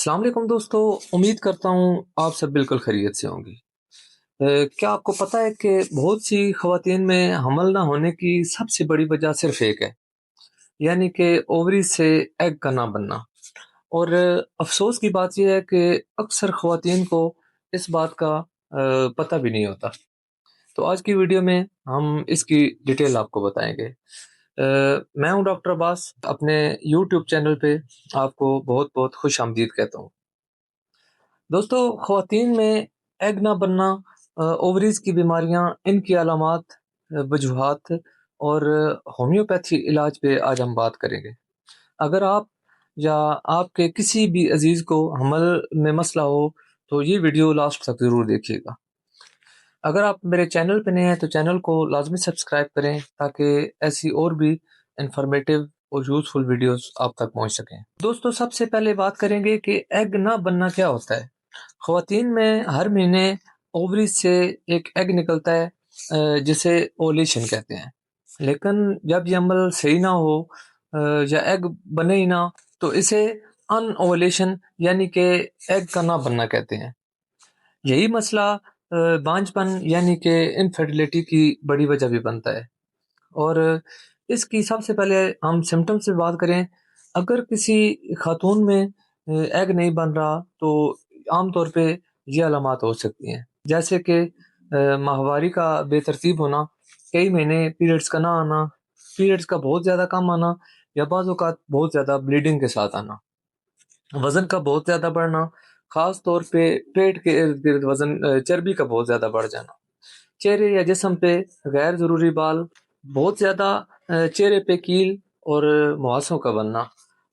अस्सलाम वालेकुम दोस्तों। उम्मीद करता हूँ आप सब बिल्कुल खैरियत से होंगी। क्या आपको पता है कि बहुत सी ख़वातीन में हमल ना होने की सबसे बड़ी वजह सिर्फ एक है, यानी कि ओवरी से एग का ना बनना। और अफसोस की बात यह है कि अक्सर ख़वातीन को इस बात का पता भी नहीं होता। तो आज की वीडियो में हम इसकी डिटेल आपको बताएंगे। मैं हूं डॉक्टर अब्बास, अपने यूट्यूब चैनल पे आपको बहुत बहुत खुश आमदीद कहता हूँ। दोस्तों, ख़वातीन में एग ना बनना, ओवरीज की बीमारियां, इनकी अलामात, वजूहात और होम्योपैथी इलाज पे आज हम बात करेंगे। अगर आप या आपके किसी भी अजीज़ को हमल में मसला हो तो ये वीडियो लास्ट तक ज़रूर देखिएगा। अगर आप मेरे चैनल पे नए हैं तो चैनल को लाजमी सब्सक्राइब करें ताकि ऐसी और भी इंफॉर्मेटिव और यूज़फुल वीडियोस आप तक पहुंच सकें। दोस्तों, सबसे पहले बात करेंगे कि एग ना बनना क्या होता है। ख़वातीन में हर महीने ओवरी से एक एग निकलता है, जिसे ओवुलेशन कहते हैं। लेकिन जब ये अमल सही ना हो या एग बने ही ना, तो इसे अनओवुलेशन यानी कि एग का ना बनना कहते हैं। यही मसला बांझपन यानी कि इनफर्टिलिटी की बड़ी वजह भी बनता है। और इसकी सबसे पहले हम सिम्टम से बात करें। अगर किसी खातून में एग नहीं बन रहा तो आम तौर पे ये अलामात हो सकती हैं, जैसे कि माहवारी का बेतरतीब होना, कई महीने पीरियड्स का ना आना, पीरियड्स का बहुत ज़्यादा कम आना या बाज़ औक़ात बहुत ज़्यादा ब्लीडिंग के साथ आना, वज़न का बहुत ज़्यादा बढ़ना, ख़ास तौर पे पेट के इर्द-गिर्द वज़न, चर्बी का बहुत ज़्यादा बढ़ जाना, चेहरे या जिस्म पे गैर ज़रूरी बाल, बहुत ज़्यादा चेहरे पे कील और मुहासों का बनना,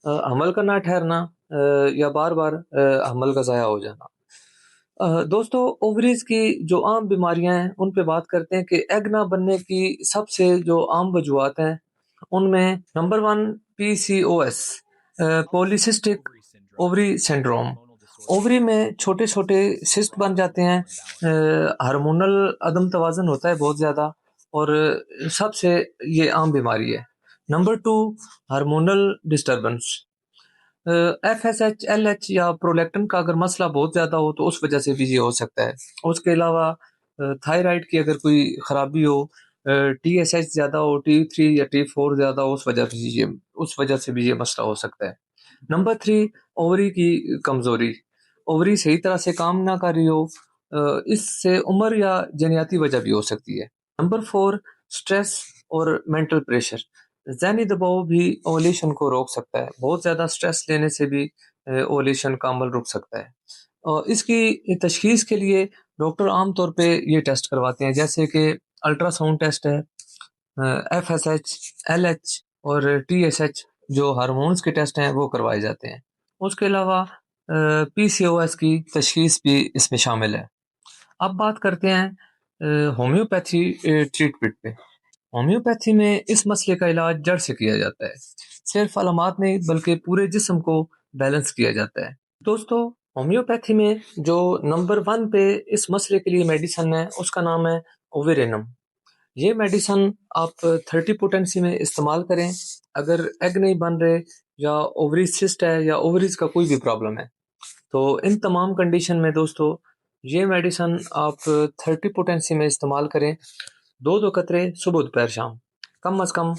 हमल का ना ठहरना या बार-बार हमल का ज़ाया हो जाना। दोस्तों, ओवरीज़ की जो आम बीमारियां हैं उन पे बात करते हैं कि एग ना बनने की सबसे जो आम वजूहात हैं उनमें number 1 PCOS, polycystic ovary syndrome. Ovary में छोटे-छोटे सिस्ट बन जाते हैं, हार्मोनल अदम तवाज़ुन होता है बहुत ज़्यादा, और सबसे ये आम बीमारी है। Number 2 hormonal disturbance, FSH, LH या प्रोलैक्टिन का अगर मसला बहुत ज़्यादा हो तो उस वजह से भी ये हो सकता है। उसके अलावा थायराइड की अगर कोई ख़राबी हो, टीएसएच ज़्यादा हो, टी3 या टी4 ज़्यादा हो, उस वजह से भी ये मसला हो सकता है। नंबर 3 ओवरी की कमज़ोरी, ओवरी सही तरह से काम ना कर रही हो, इससे उम्र या जनियाती वजह भी हो सकती है। नंबर 4 स्ट्रेस और मेंटल प्रेशर, ज़हनी दबाव भी ओवुलेशन को रोक सकता है। बहुत ज़्यादा स्ट्रेस लेने से भी ओवुलेशन का अमल रुक सकता है। और इसकी तशख़ीस के लिए डॉक्टर आम तौर पे ये टेस्ट करवाते हैं, जैसे कि अल्ट्रासाउंड टेस्ट है, एफएसएच, एलएच और टीएसएच जो हार्मोन्स के टेस्ट हैं वो करवाए जाते हैं। उसके अलावा पीसीओएस की तशख़ीस भी इसमें शामिल है। अब बात करते हैं होम्योपैथी ट्रीटमेंट पे। होम्योपैथी में इस मसले का इलाज जड़ से किया जाता है, सिर्फ अलामात नहीं बल्कि पूरे जिस्म को बैलेंस किया जाता है। दोस्तों, होम्योपैथी में जो नंबर 1 पे इस मसले के लिए मेडिसन है उसका नाम है ओवेरेनम। ये मेडिसन आप 30 पोटेंसी में इस्तेमाल करें अगर एग नहीं बन रहे या ओवरी सिस्ट है या ओवरीज का कोई भी प्रॉब्लम है। तो इन तमाम कंडीशन में दोस्तों ये मेडिसन आप 30 पोटेंसी में इस्तेमाल करें, 2-2 कतरे सुबह दोपहर शाम, कम अज़ कम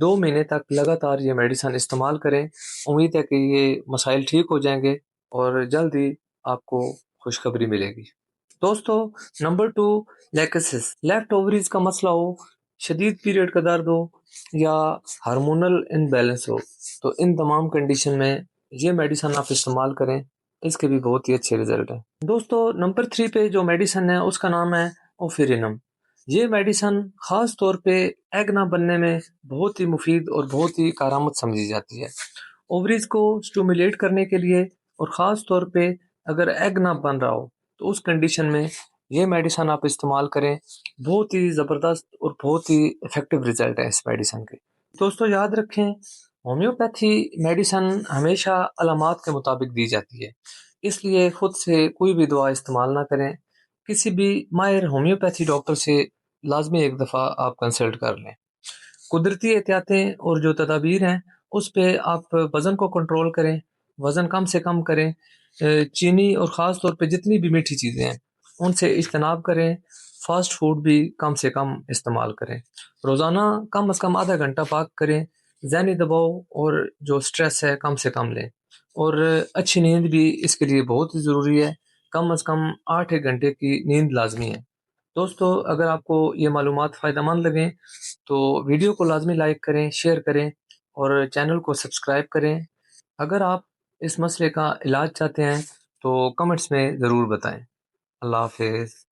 2 महीने तक लगातार ये मेडिसन इस्तेमाल करें। उम्मीद है कि ये मसाइल ठीक हो जाएंगे और जल्द ही आपको खुशखबरी मिलेगी। दोस्तों, नंबर 2 लेक्सिस, लेफ्ट ओवरीज का मसला हो, शदीद पीरियड का दर्द हो या हार्मोनल इनबैलेंस हो, तो इन तमाम कंडीशन में ये मेडिसन आप इस्तेमाल करें, इसके भी बहुत ही अच्छे रिजल्ट हैं। दोस्तों, नंबर 3 पे जो मेडिसन है उसका नाम है ओफिरिनम। ये मेडिसन ख़ास तौर पे एग ना बनने में बहुत ही मुफीद और बहुत ही कारआमद समझी जाती है। ओवरीज को स्टिमुलेट करने के लिए, और ख़ास तौर पे अगर एग ना बन रहा हो तो उस कंडीशन में ये मेडिसन आप इस्तेमाल करें। बहुत ही ज़बरदस्त और बहुत ही इफ़ेक्टिव रिजल्ट है इस मेडिसन के। दोस्तों, याद रखें, होम्योपैथी मेडिसन हमेशा अलामात के मुताबिक दी जाती है, इसलिए खुद से कोई भी दवा इस्तेमाल ना करें। किसी भी माहिर होम्योपैथी डॉक्टर से लाजमी एक दफ़ा आप कंसल्ट कर लें। कुदरती एहतियातें और जो तदाबीर हैं उस पे आप वज़न को कंट्रोल करें, وزن کم سے کم کریں، چینی اور خاص طور پہ جتنی بھی میٹھی چیزیں ہیں ان سے اجتناب کریں، فاسٹ فوڈ بھی کم سے کم استعمال کریں، روزانہ کم از کم آدھا گھنٹہ پاک کریں، ذہنی دباؤ اور جو سٹریس ہے کم سے کم لیں، اور اچھی نیند بھی اس کے لیے بہت ضروری ہے، کم از کم 8 گھنٹے کی نیند لازمی ہے۔ دوستو، اگر آپ کو یہ معلومات فائدہ مند لگیں تو ویڈیو کو لازمی لائک کریں، شیئر کریں اور چینل کو سبسکرائب کریں۔ اگر آپ اس مسئلے کا علاج چاہتے ہیں تو کمنٹس میں ضرور بتائیں۔ اللہ حافظ۔